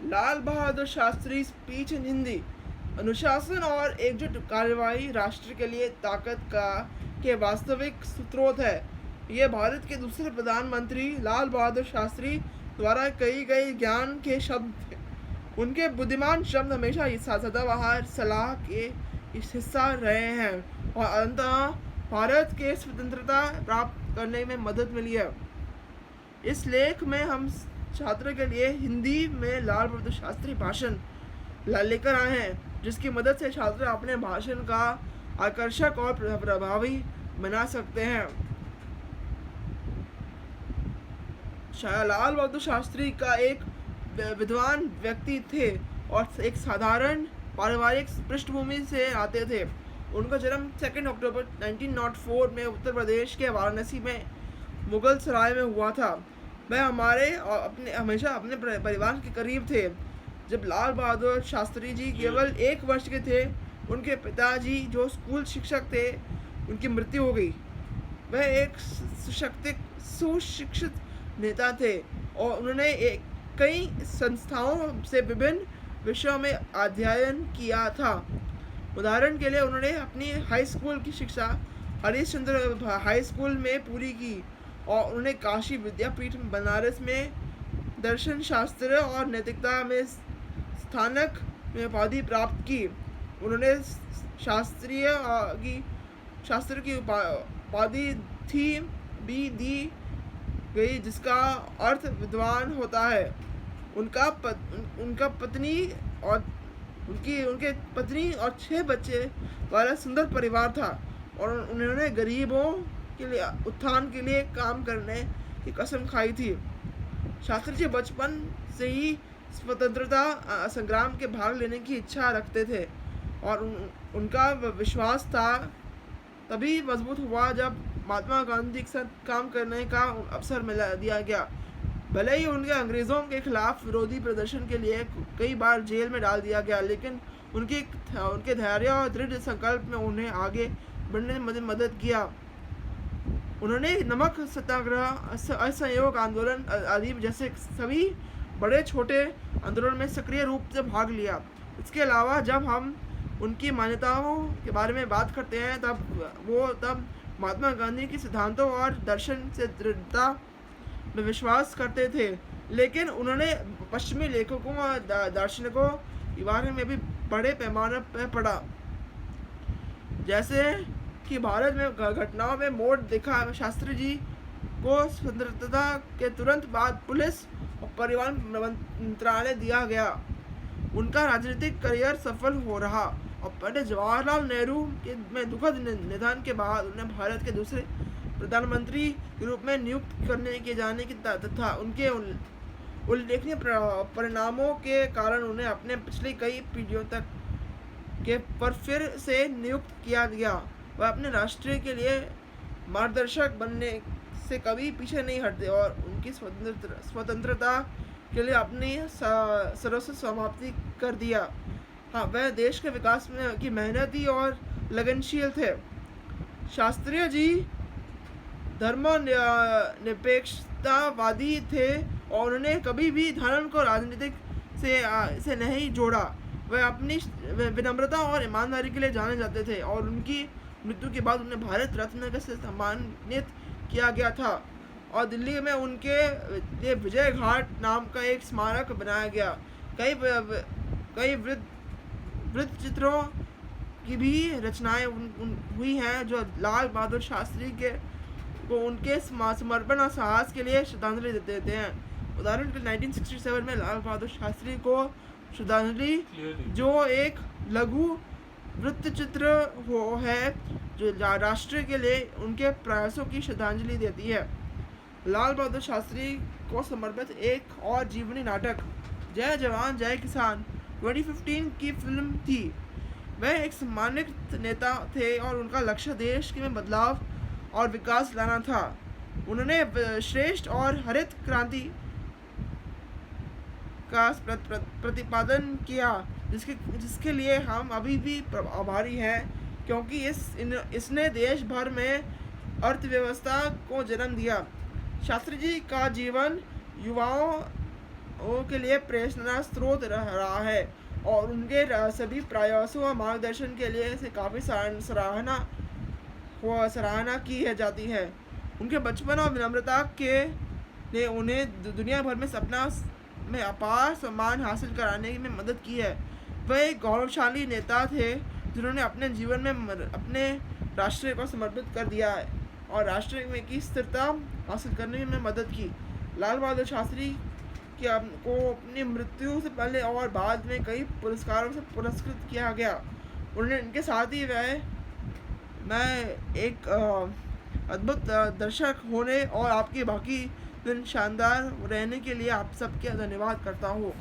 Lal Bahadur Shastri speech in Hindi. अनुशासन और एकजुट कार्रवाई राष्ट्र के लिए ताकत का के वास्तविक स्रोत है। ये भारत के दूसरे प्रधानमंत्री लाल बहादुर शास्त्री द्वारा कही गए ज्ञान के शब्द थे। उनके बुद्धिमान शब्द हमेशा सदाबहार सलाह के इस हिस्सा रहे हैं और अंततः भारत के स्वतंत्रता प्राप्त करने में मदद मिली है। इस लेख में हम छात्र के लिए हिंदी में लाल बहादुर शास्त्री भाषण लेकर आए हैं, जिसकी मदद से छात्र अपने भाषण का आकर्षक और प्रभावी बना सकते हैं। लाल बहादुर शास्त्री का एक विद्वान व्यक्ति थे और एक साधारण पारिवारिक पृष्ठभूमि से आते थे। उनका जन्म 2 अक्टूबर 1904 में उत्तर प्रदेश के वाराणसी में मुगल सराय में हुआ था। वह हमेशा अपने परिवार के करीब थे। जब लाल बहादुर शास्त्री जी केवल 1 वर्ष के थे, उनके पिताजी जो स्कूल शिक्षक थे, उनकी मृत्यु हो गई। वह एक सुशिक्षित नेता थे और उन्होंने कई संस्थाओं से विभिन्न विषयों में अध्ययन किया था। उदाहरण के लिए उन्होंने अपनी हाई स्कूल की शिक्षा हरिश्चंद्र हाई स्कूल में पूरी की और उन्होंने काशी विद्यापीठ बनारस में दर्शन शास्त्र और नैतिकता में स्नातक में उपाधि प्राप्त की। उन्होंने शास्त्र की उपाधि भी दी गई, जिसका अर्थ विद्वान होता है। उनके पत्नी और 6 बच्चे वाला सुंदर परिवार था और उन्होंने गरीबों के लिए उत्थान के लिए काम करने की कसम खाई थी। शास्त्री जी बचपन से ही स्वतंत्रता संग्राम के भाग लेने की इच्छा रखते थे और उनका विश्वास था तभी मजबूत हुआ जब महात्मा गांधी के साथ काम करने का अवसर दिया गया। भले ही उनके अंग्रेज़ों के खिलाफ विरोधी प्रदर्शन के लिए कई बार जेल में डाल दिया गया, लेकिन उनके धैर्य और दृढ़ संकल्प में उन्हें आगे बढ़ने में मदद किया। उन्होंने नमक सत्याग्रह, असहयोग आंदोलन आदि जैसे सभी बड़े छोटे आंदोलन में सक्रिय रूप से भाग लिया। इसके अलावा जब हम उनकी मान्यताओं के बारे में बात करते हैं तब महात्मा गांधी के सिद्धांतों और दर्शन से दृढ़ता में विश्वास करते थे, लेकिन उन्होंने पश्चिमी लेखकों और दार्शनिकों के बारे में भी बड़े पैमाने पर पढ़ा। जैसे कि भारत में घटनाओं में मोड़ देखा। शास्त्री जी को स्वतंत्रता के तुरंत बाद पुलिस और परिवहन मंत्रालय दिया गया। उनका राजनीतिक करियर सफल हो रहा और पंडित जवाहरलाल नेहरू के में दुखद निधन के बाद उन्हें भारत के दूसरे प्रधानमंत्री के रूप में नियुक्त करने के जाने की तथा उनके उल्लेखनीय परिणामों के कारण उन्हें अपने पिछली कई पीढ़ियों तक के पर फिर से नियुक्त किया गया। वह अपने राष्ट्र के लिए मार्गदर्शक बनने से कभी पीछे नहीं हटते और उनकी स्वतंत्रता के लिए अपनी सर्वस्व समाप्ति कर दिया। हाँ, वह देश के विकास में की मेहनती और लगनशील थे। शास्त्री जी धर्मनिरपेक्षतावादी थे और उन्होंने कभी भी धर्म को राजनीतिक से नहीं जोड़ा। वह अपनी विनम्रता और ईमानदारी के लिए जाने जाते थे और उनकी मृत्यु के बाद उन्हें भारत रत्न से सम्मानित किया गया था और दिल्ली में उनके लिए विजय घाट नाम का एक स्मारक बनाया गया। कई वृत्त चित्रों की भी रचनाएं हुई हैं जो लाल बहादुर शास्त्री को उनके समर्पण और साहस के लिए श्रद्धांजलि देते हैं। उदाहरण के 1967 में लाल बहादुर शास्त्री को श्रद्धांजलि, जो एक लघु वृत्तचित्र है जो राष्ट्र के लिए उनके प्रयासों की श्रद्धांजलि देती है। लाल बहादुर शास्त्री को समर्पित एक और जीवनी नाटक जय जवान जय किसान 2015 की फिल्म थी। वह एक सम्मानित नेता थे और उनका लक्ष्य देश में बदलाव और विकास लाना था। उन्होंने श्रेष्ठ और हरित क्रांति का प्रतिपादन किया, जिसके लिए हम अभी भी आभारी हैं, क्योंकि इसने देश भर में अर्थव्यवस्था को जन्म दिया। शास्त्री जी का जीवन युवाओं के लिए प्रेरणा स्रोत रहा है और उनके सभी प्रयासों और मार्गदर्शन के लिए इसे काफ़ी सराहना की है जाती है। उनके बचपन और विनम्रता के ने उन्हें दुनिया भर में सपना में अपार सम्मान हासिल कराने में मदद की है। वह एक गौरवशाली नेता थे जिन्होंने अपने जीवन में अपने राष्ट्र को समर्पित कर दिया है और राष्ट्र में की स्थिरता हासिल करने में मदद की। लाल बहादुर शास्त्री को अपनी मृत्यु से पहले और बाद में कई पुरस्कारों से पुरस्कृत किया गया। उन्हें इनके साथ ही मैं एक अद्भुत दर्शक होने और आपके बाकी दिन शानदार रहने के लिए आप सबके धन्यवाद करता हूँ।